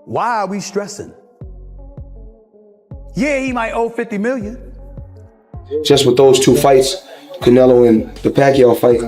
Why are we stressing? Yeah, he might owe 50 million. Just with those two fights, Canelo and the Pacquiao fight,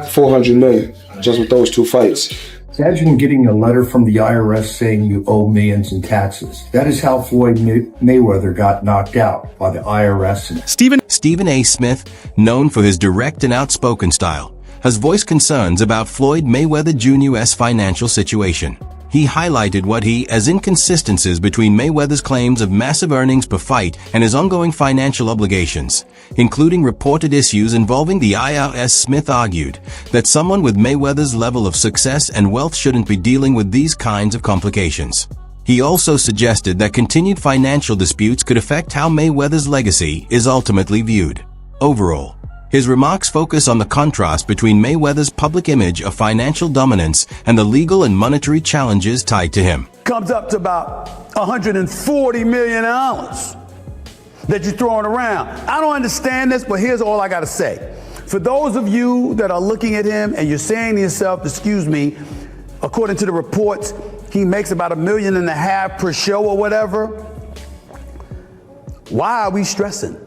400 million, just with those two fights. Imagine getting a letter from the IRS saying you owe millions in taxes. That is how Floyd Mayweather got knocked out by the IRS. Stephen A. Smith, known for his direct and outspoken style, has voiced concerns about Floyd Mayweather Jr.'s financial situation. He highlighted what he as inconsistencies between Mayweather's claims of massive earnings per fight and his ongoing financial obligations, including reported issues involving the IRS. Smith argued that someone with Mayweather's level of success and wealth shouldn't be dealing with these kinds of complications. He also suggested that continued financial disputes could affect how Mayweather's legacy is ultimately viewed. Overall, his remarks focus on the contrast between Mayweather's public image of financial dominance and the legal and monetary challenges tied to him. Comes up to about $140 million that you're throwing around. I don't understand this, but here's all I got to say. For those of you that are looking at him and you're saying to yourself, excuse me, according to the reports, he makes about $1.5 million per show or whatever. Why are we stressing?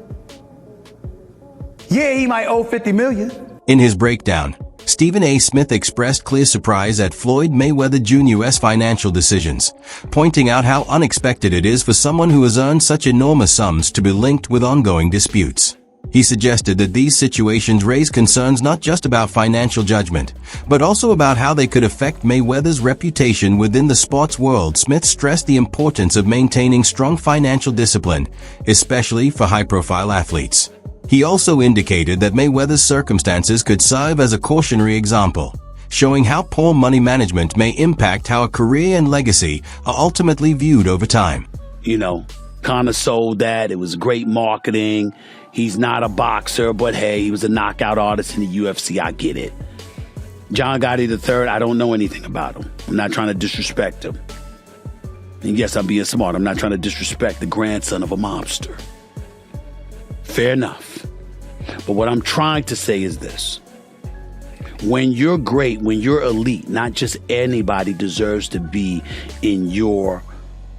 Yeah, he might owe 50 million. In his breakdown, Stephen A. Smith expressed clear surprise at Floyd Mayweather Jr.'s financial decisions, pointing out how unexpected it is for someone who has earned such enormous sums to be linked with ongoing disputes. He suggested that these situations raise concerns not just about financial judgment, but also about how they could affect Mayweather's reputation within the sports world. Smith stressed the importance of maintaining strong financial discipline, especially for high-profile athletes. He also indicated that Mayweather's circumstances could serve as a cautionary example, showing how poor money management may impact how a career and legacy are ultimately viewed over time. You know, kind of sold that. It was great marketing. He's not a boxer, but hey, he was a knockout artist in the UFC. I get it. John Gotti III, I don't know anything about him. I'm not trying to disrespect him. And yes, I'm being smart. I'm not trying to disrespect the grandson of a mobster. Fair enough. But what I'm trying to say is this. When you're great, when you're elite, not just anybody deserves to be in your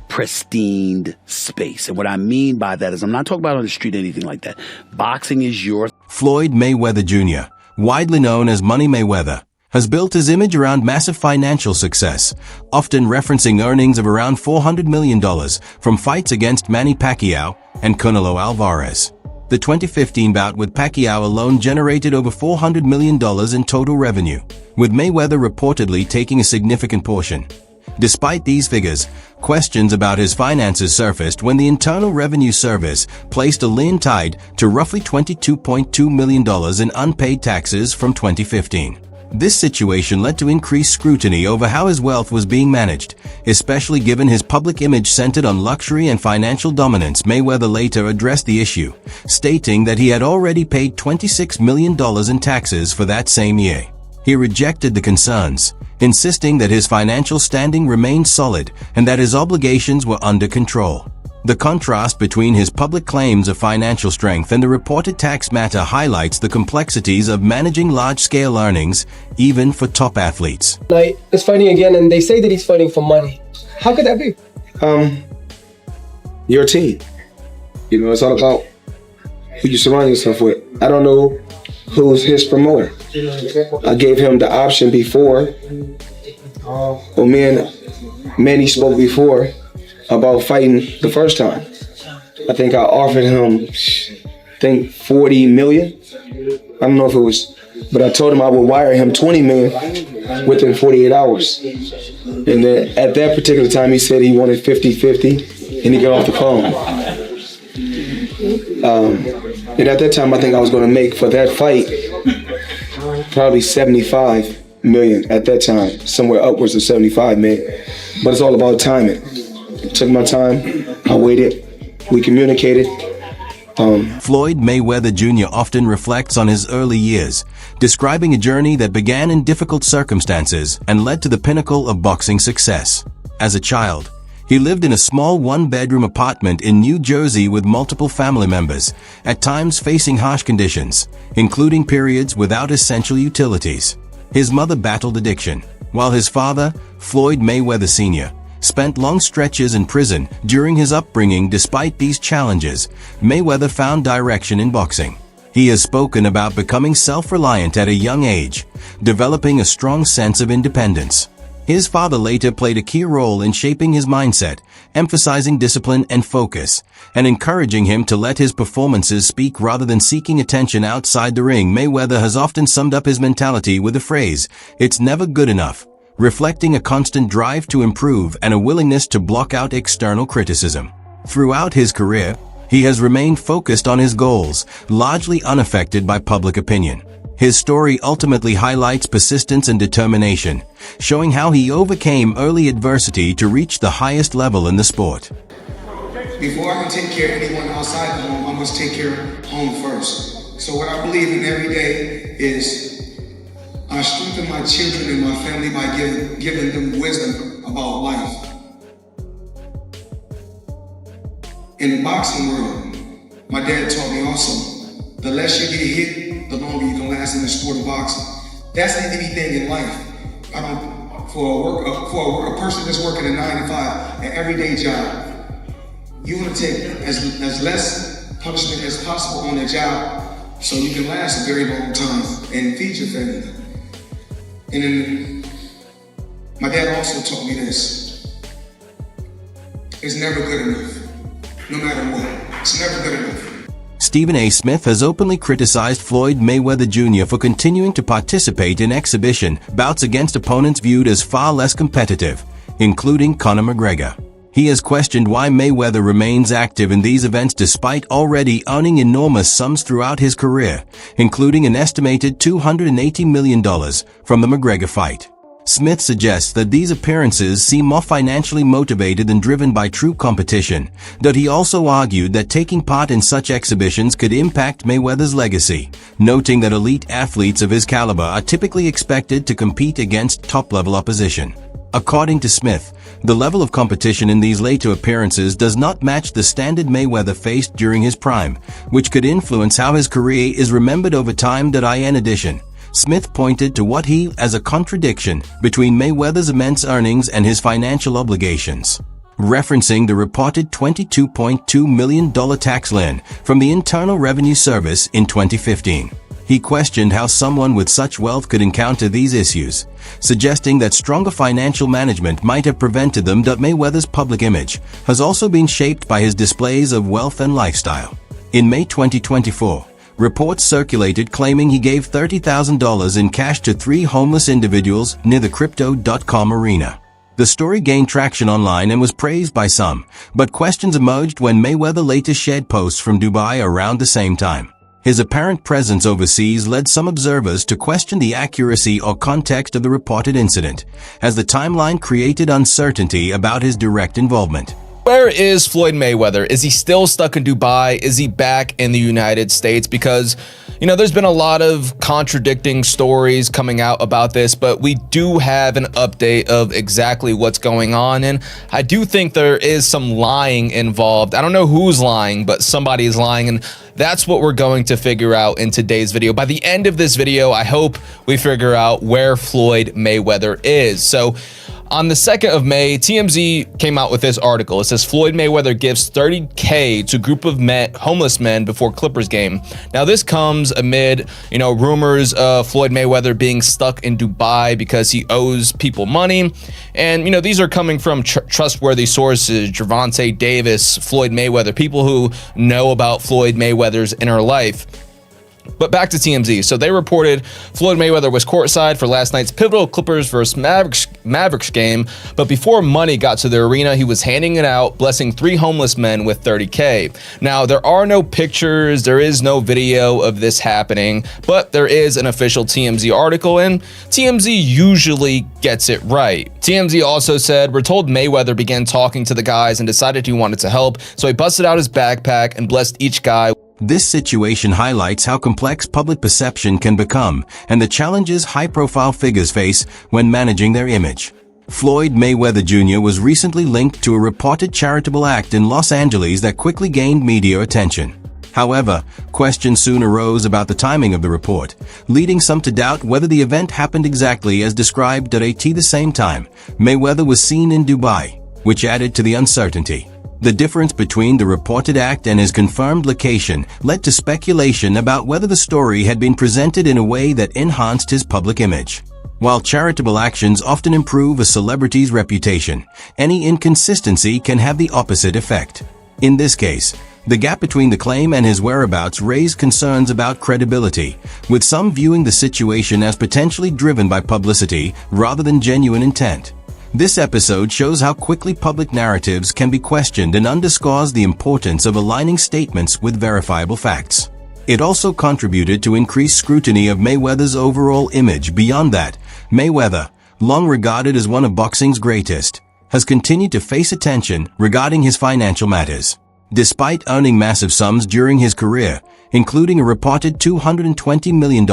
pristine space. And what I mean by that is I'm not talking about on the street, anything like that. Boxing is yours. Floyd Mayweather Jr., widely known as Money Mayweather, has built his image around massive financial success, often referencing earnings of around $400 million from fights against Manny Pacquiao and Canelo Alvarez. The 2015 bout with Pacquiao alone generated over $400 million in total revenue, with Mayweather reportedly taking a significant portion. Despite these figures, questions about his finances surfaced when the Internal Revenue Service placed a lien tied to roughly $22.2 million in unpaid taxes from 2015. This situation led to increased scrutiny over how his wealth was being managed, especially given his public image centered on luxury and financial dominance. Mayweather later addressed the issue, stating that he had already paid $26 million in taxes for that same year. He rejected the concerns, insisting that his financial standing remained solid and that his obligations were under control. The contrast between his public claims of financial strength and the reported tax matter highlights the complexities of managing large-scale earnings, even for top athletes. Like, is fighting again, and they say that he's fighting for money. How could that be? Your team. You know, it's all about who you surround yourself with. I don't know who's his promoter. I gave him the option before. Well, me and Manny spoke before about fighting the first time. I think I offered him, 40 million. I don't know if it was, but I told him I would wire him 20 million within 48 hours. And then at that particular time, he said he wanted 50-50, and he got off the phone. And at that time, I think I was going to make for that fight probably 75 million at that time, somewhere upwards of 75 million. But it's all about timing. Took my time, I waited, we communicated. Floyd Mayweather Jr. often reflects on his early years, describing a journey that began in difficult circumstances and led to the pinnacle of boxing success. As a child, he lived in a small one-bedroom apartment in New Jersey with multiple family members, at times facing harsh conditions, including periods without essential utilities. His mother battled addiction, while his father, Floyd Mayweather Sr., spent long stretches in prison during his upbringing. Despite these challenges, Mayweather found direction in boxing. He has spoken about becoming self-reliant at a young age, developing a strong sense of independence. His father later played a key role in shaping his mindset, emphasizing discipline and focus, and encouraging him to let his performances speak rather than seeking attention outside the ring. Mayweather has often summed up his mentality with the phrase, "It's never good enough," reflecting a constant drive to improve and a willingness to block out external criticism. Throughout his career, he has remained focused on his goals, largely unaffected by public opinion. His story ultimately highlights persistence and determination, showing how he overcame early adversity to reach the highest level in the sport. Before I can take care of anyone outside the home, I must take care of home first. So what I believe in every day is I strengthen my children and my family by giving them wisdom about life. In the boxing world, my dad taught me also, the less you get hit, the longer you can last in the sport of boxing. That's anything in life. For a person that's working a 9 to 5, an everyday job, you want to take as less punishment as possible on that job so you can last a very long time and feed your family. And then my dad also taught me this. It's never good enough. No matter what, it's never good enough. Stephen A. Smith has openly criticized Floyd Mayweather Jr. for continuing to participate in exhibition bouts against opponents viewed as far less competitive, including Conor McGregor. He has questioned why Mayweather remains active in these events despite already earning enormous sums throughout his career, including an estimated $280 million from the McGregor fight. Smith suggests that these appearances seem more financially motivated than driven by true competition, but he also argued that taking part in such exhibitions could impact Mayweather's legacy, noting that elite athletes of his caliber are typically expected to compete against top-level opposition. According to Smith, the level of competition in these later appearances does not match the standard Mayweather faced during his prime, which could influence how his career is remembered over time. In addition, Smith pointed to what he as a contradiction between Mayweather's immense earnings and his financial obligations, referencing the reported $22.2 million tax lien from the Internal Revenue Service in 2015. He questioned how someone with such wealth could encounter these issues, suggesting that stronger financial management might have prevented them. Mayweather's public image has also been shaped by his displays of wealth and lifestyle. In May 2024, reports circulated claiming he gave $30,000 in cash to 3 homeless individuals near the Crypto.com arena. The story gained traction online and was praised by some, but questions emerged when Mayweather later shared posts from Dubai around the same time. His apparent presence overseas led some observers to question the accuracy or context of the reported incident, as the timeline created uncertainty about his direct involvement. Where is Floyd Mayweather? Is he still stuck in Dubai? Is he back in the United States? Because, there's been a lot of contradicting stories coming out about this, but we do have an update of exactly what's going on. And I do think there is some lying involved. I don't know who's lying, but somebody is lying. And that's what we're going to figure out in today's video. By the end of this video, I hope we figure out where Floyd Mayweather is. So, on the 2nd of May, TMZ came out with this article. It says Floyd Mayweather gives $30K to group of homeless men before Clippers game. Now this comes amid, rumors of Floyd Mayweather being stuck in Dubai because he owes people money. And, these are coming from trustworthy sources, Gervonta Davis, Floyd Mayweather, people who know about Floyd Mayweather's inner life. But back to TMZ. So they reported Floyd Mayweather was courtside for last night's pivotal Clippers versus Mavericks game. But before money got to the arena, he was handing it out, blessing 3 homeless men with $30K. Now, there are no pictures. There is no video of this happening. But there is an official TMZ article, and TMZ usually gets it right. TMZ also said, we're told Mayweather began talking to the guys and decided he wanted to help. So he busted out his backpack and blessed each guy. This situation highlights how complex public perception can become and the challenges high-profile figures face when managing their image. Floyd Mayweather Jr. was recently linked to a reported charitable act in Los Angeles that quickly gained media attention. However, questions soon arose about the timing of the report, leading some to doubt whether the event happened exactly as described. At the same time, Mayweather was seen in Dubai, which added to the uncertainty. The difference between the reported act and his confirmed location led to speculation about whether the story had been presented in a way that enhanced his public image. While charitable actions often improve a celebrity's reputation, any inconsistency can have the opposite effect. In this case, the gap between the claim and his whereabouts raised concerns about credibility, with some viewing the situation as potentially driven by publicity rather than genuine intent. This episode shows how quickly public narratives can be questioned and underscores the importance of aligning statements with verifiable facts. It also contributed to increased scrutiny of Mayweather's overall image. Beyond that, Mayweather, long regarded as one of boxing's greatest, has continued to face attention regarding his financial matters. Despite earning massive sums during his career, including a reported $220 million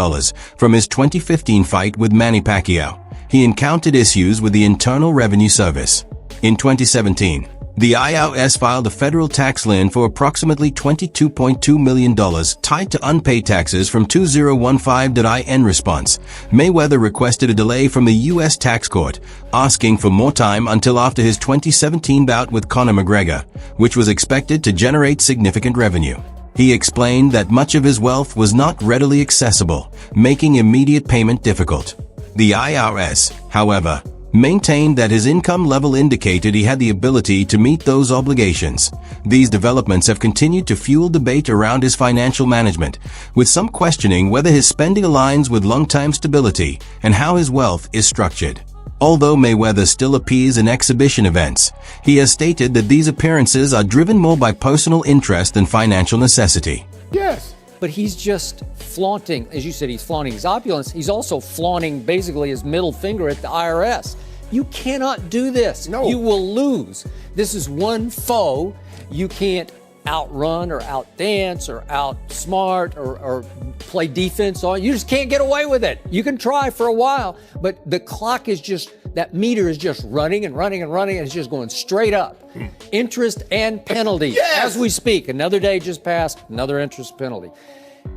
from his 2015 fight with Manny Pacquiao, he encountered issues with the Internal Revenue Service. In 2017, the IRS filed a federal tax lien for approximately $22.2 million tied to unpaid taxes from 2015. In response, Mayweather requested a delay from the U.S. tax court, asking for more time until after his 2017 bout with Conor McGregor, which was expected to generate significant revenue. He explained that much of his wealth was not readily accessible, making immediate payment difficult. The IRS, however, maintained that his income level indicated he had the ability to meet those obligations. These developments have continued to fuel debate around his financial management, with some questioning whether his spending aligns with long-term stability and how his wealth is structured. Although Mayweather still appears in exhibition events, he has stated that these appearances are driven more by personal interest than financial necessity. Yes. But he's just flaunting, as you said, he's flaunting his opulence. He's also flaunting basically his middle finger at the IRS. You cannot do this. No. You will lose. This is one foe you can't outrun or outdance or outsmart or play defense on. You just can't get away with it. You can try for a while, but the clock is just, that meter is just running and running and running, and it's just going straight up. Interest and penalty. Yes! As we speak. Another day just passed, another interest penalty.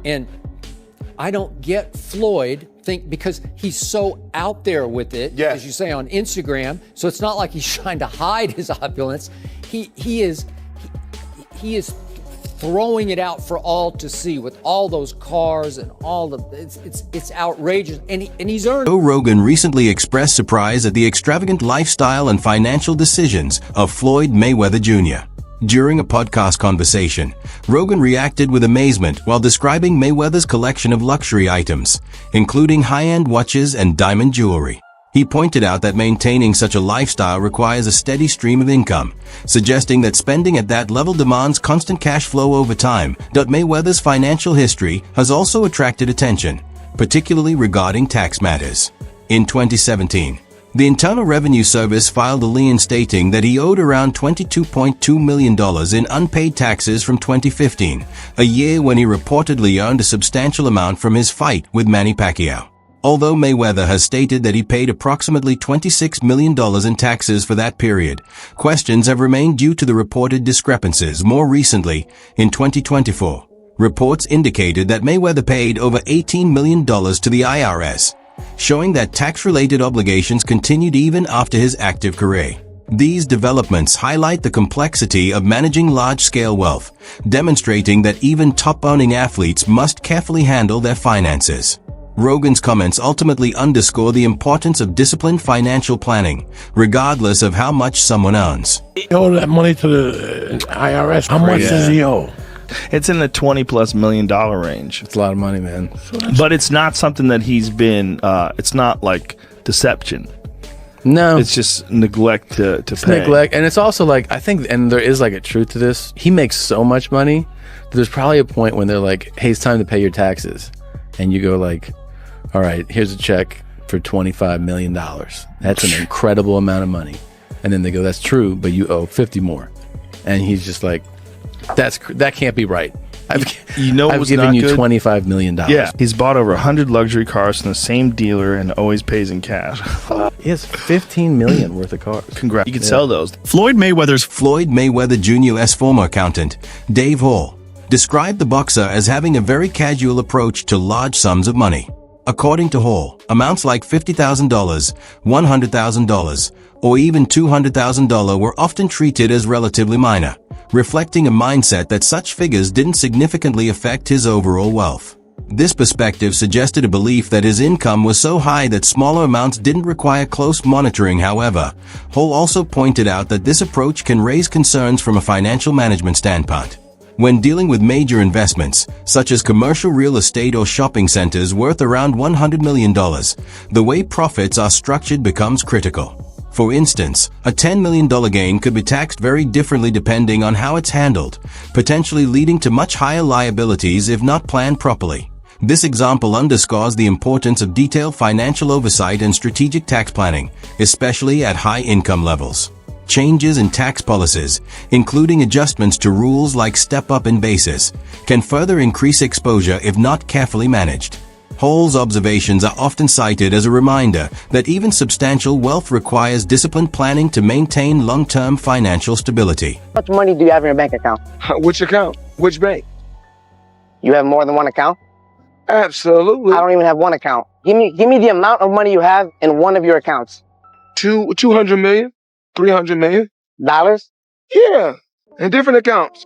And I don't get Floyd, because he's so out there with it, Yes. as you say, on Instagram, so it's not like he's trying to hide his opulence. He is throwing it out for all to see with all those cars and all the, it's outrageous, and he's earned. Joe Rogan recently expressed surprise at the extravagant lifestyle and financial decisions of Floyd Mayweather Jr. During a podcast conversation, Rogan reacted with amazement while describing Mayweather's collection of luxury items, including high-end watches and diamond jewelry. He pointed out that maintaining such a lifestyle requires a steady stream of income, suggesting that spending at that level demands constant cash flow over time. Mayweather's financial history has also attracted attention, particularly regarding tax matters. In 2017, the Internal Revenue Service filed a lien stating that he owed around $22.2 million in unpaid taxes from 2015, a year when he reportedly earned a substantial amount from his fight with Manny Pacquiao. Although Mayweather has stated that he paid approximately $26 million in taxes for that period, questions have remained due to the reported discrepancies. More recently, in 2024, reports indicated that Mayweather paid over $18 million to the IRS, showing that tax-related obligations continued even after his active career. These developments highlight the complexity of managing large-scale wealth, demonstrating that even top-earning athletes must carefully handle their finances. Rogan's comments ultimately underscore the importance of disciplined financial planning, regardless of how much someone earns. He owed that money to the IRS. How much does he owe? It's in the $20+ million range. It's a lot of money, man. But it's not something that he's been, it's not like deception. No. It's just neglect to It's pay. neglect. And it's also like, I think, and there is like a truth to this. He makes so much money. There's probably a point when they're like, hey, it's time to pay your taxes. And you go like, all right, here's a check for $25 million. That's an incredible amount of money. And then they go, that's true, but you owe 50 more. And he's just like, that can't be right. I've given you $25 million. Yeah, he's bought over 100 luxury cars from the same dealer and always pays in cash. He has $15 million worth of cars. Congrats. You can sell those. Floyd Maywetter Jr.'s former accountant, Dave Hall, described the boxer as having a very casual approach to large sums of money. According to Hall, amounts like $50,000, $100,000, or even $200,000 were often treated as relatively minor, reflecting a mindset that such figures didn't significantly affect his overall wealth. This perspective suggested a belief that his income was so high that smaller amounts didn't require close monitoring. However, Hall also pointed out that this approach can raise concerns from a financial management standpoint. When dealing with major investments, such as commercial real estate or shopping centers worth around $100 million, the way profits are structured becomes critical. For instance, a $10 million gain could be taxed very differently depending on how it's handled, potentially leading to much higher liabilities if not planned properly. This example underscores the importance of detailed financial oversight and strategic tax planning, especially at high income levels. Changes in tax policies, including adjustments to rules like step-up in basis, can further increase exposure if not carefully managed. Hall's observations are often cited as a reminder that even substantial wealth requires disciplined planning to maintain long-term financial stability. How much money do you have in your bank account? Which account? Which bank? You have more than one account? Absolutely. I don't even have one account. Give me the amount of money you have in one of your accounts. 200 million? 300 million? Dollars? Yeah, in different accounts.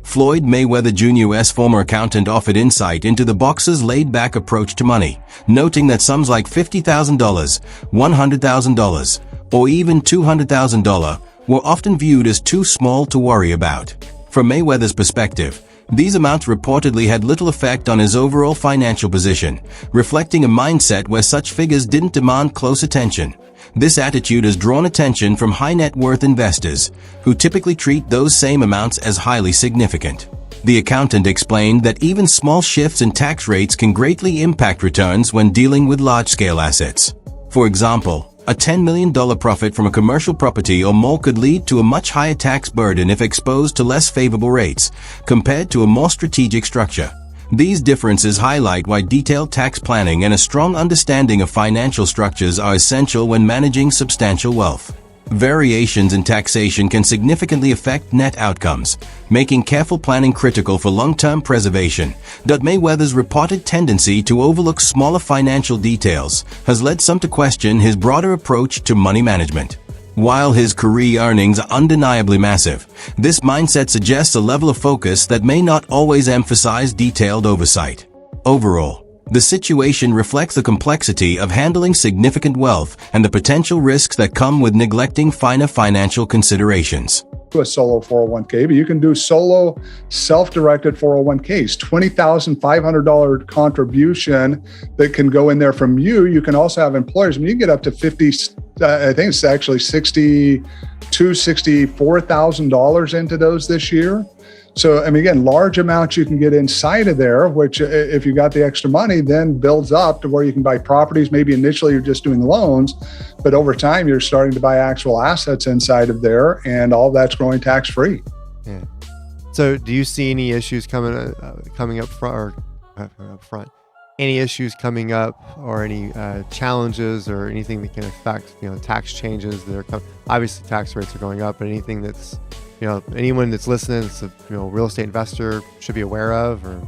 Floyd Mayweather Jr.'s former accountant offered insight into the boxer's laid-back approach to money, noting that sums like $50,000, $100,000, or even $200,000 were often viewed as too small to worry about. From Mayweather's perspective, these amounts reportedly had little effect on his overall financial position, reflecting a mindset where such figures didn't demand close attention. This attitude has drawn attention from high net worth investors, who typically treat those same amounts as highly significant. The accountant explained that even small shifts in tax rates can greatly impact returns when dealing with large-scale assets. For example, a $10 million profit from a commercial property or mall could lead to a much higher tax burden if exposed to less favorable rates, compared to a more strategic structure. These differences highlight why detailed tax planning and a strong understanding of financial structures are essential when managing substantial wealth. Variations in taxation can significantly affect net outcomes, making careful planning critical for long-term preservation. Mayweather's reported tendency to overlook smaller financial details has led some to question his broader approach to money management. While his career earnings are undeniably massive, this mindset suggests a level of focus that may not always emphasize detailed oversight. Overall, the situation reflects the complexity of handling significant wealth and the potential risks that come with neglecting finer financial considerations. A solo 401k, but you can do solo self-directed 401ks, $20,500 contribution that can go in there from you. You can also have employers. I mean, you get up to 50, I think it's actually $64,000 into those this year. So, I mean, again, large amounts you can get inside of there, which if you got the extra money, then builds up to where you can buy properties. Maybe initially you're just doing loans, but over time you're starting to buy actual assets inside of there, and all that's growing tax-free. Yeah. So do you see any issues coming up front? Any issues coming up, or any challenges, or anything that can affect, tax changes that are coming? Obviously, tax rates are going up, but anything that's, anyone that's listening, that's a real estate investor, should be aware of, or?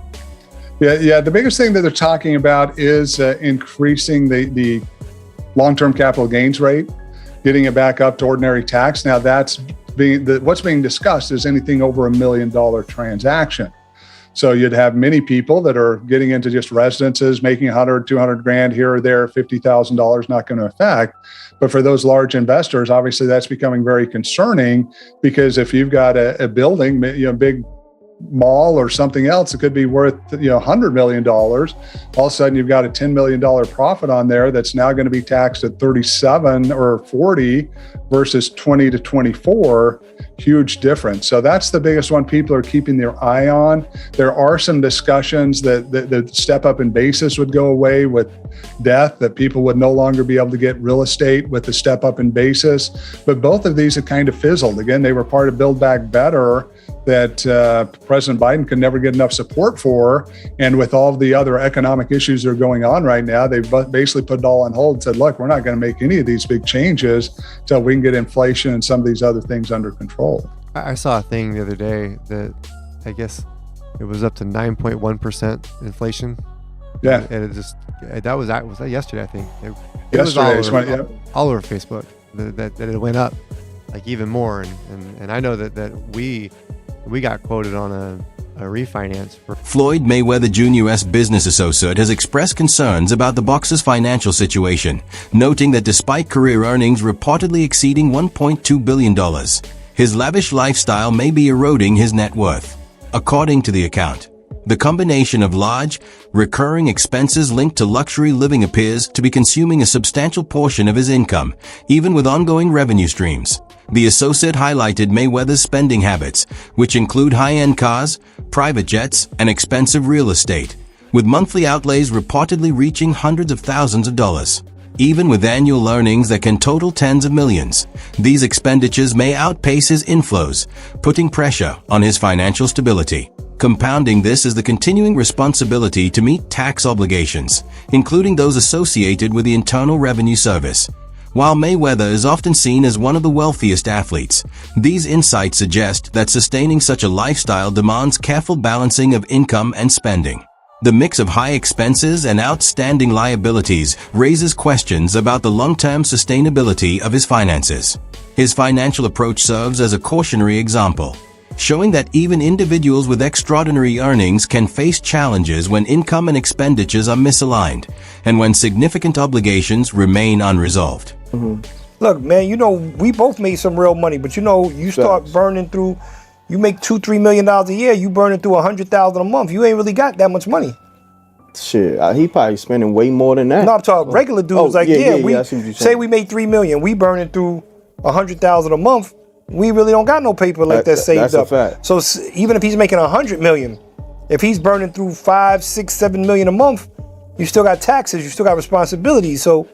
Yeah. The biggest thing that they're talking about is increasing the long-term capital gains rate, getting it back up to ordinary tax. Now, what's being discussed is anything over $1 million transaction. So you'd have many people that are getting into just residences, making 100, 200 grand here or there, $50,000 not going to affect. But for those large investors, obviously that's becoming very concerning, because if you've got a building, big mall or something else, it could be worth $100 million. All of a sudden you've got a $10 million profit on there that's now going to be taxed at 37 or 40 versus 20 to 24. Huge difference. So that's the biggest one people are keeping their eye on. There are some discussions that the step up in basis would go away with death, that people would no longer be able to get real estate with the step up in basis. But both of these have kind of fizzled. Again, they were part of Build Back Better that President Biden could never get enough support for. And with all the other economic issues that are going on right now, they've basically put it all on hold and said, look, we're not going to make any of these big changes until we can get inflation and some of these other things under control. I saw a thing the other day that I guess It was up to 9.1% inflation. Yeah. And it just, was that yesterday, I think. It Yesterday, was all over Facebook that it went up like even more. And I know that we got quoted on a refinance for Floyd Mayweather Jr.'s business associate has expressed concerns about the boxer's financial situation, noting that despite career earnings reportedly exceeding $1.2 billion, his lavish lifestyle may be eroding his net worth. According to the account, the combination of large, recurring expenses linked to luxury living appears to be consuming a substantial portion of his income, even with ongoing revenue streams. The associate highlighted Mayweather's spending habits, which include high-end cars, private jets, and expensive real estate, with monthly outlays reportedly reaching hundreds of thousands of dollars. Even with annual earnings that can total tens of millions, these expenditures may outpace his inflows, putting pressure on his financial stability. Compounding this is the continuing responsibility to meet tax obligations, including those associated with the Internal Revenue Service. While Mayweather is often seen as one of the wealthiest athletes, these insights suggest that sustaining such a lifestyle demands careful balancing of income and spending. The mix of high expenses and outstanding liabilities raises questions about the long-term sustainability of his finances. His financial approach serves as a cautionary example, showing that even individuals with extraordinary earnings can face challenges when income and expenditures are misaligned, and when significant obligations remain unresolved. Look, man, we both made some real money, but you start burning through, you make $2-3 million a year, you burning through $100,000 a month. You ain't really got that much money. Shit, he probably spending way more than that. No, I'm talking regular dudes. I see what you're say we made $3 million, we burning through $100,000 a month. We really don't got no paper like that saved up. That's a fact. So even if he's making $100 million, if he's burning through $5, $6, $7 million a month, you still got taxes, you still got responsibilities. So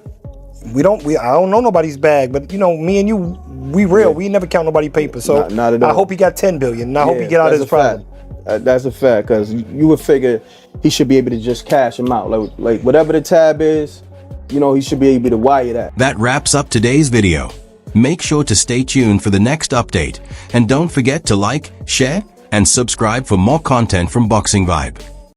I don't know nobody's bag, but me and you, we real. We never count nobody paper. So not at all. I hope he got 10 billion. And I hope he get out of his problem. That's a fact, because you would figure he should be able to just cash him out. Like whatever the tab is, he should be able to wire that. That wraps up today's video. Make sure to stay tuned for the next update, and don't forget to like, share, and subscribe for more content from Boxing Vibe.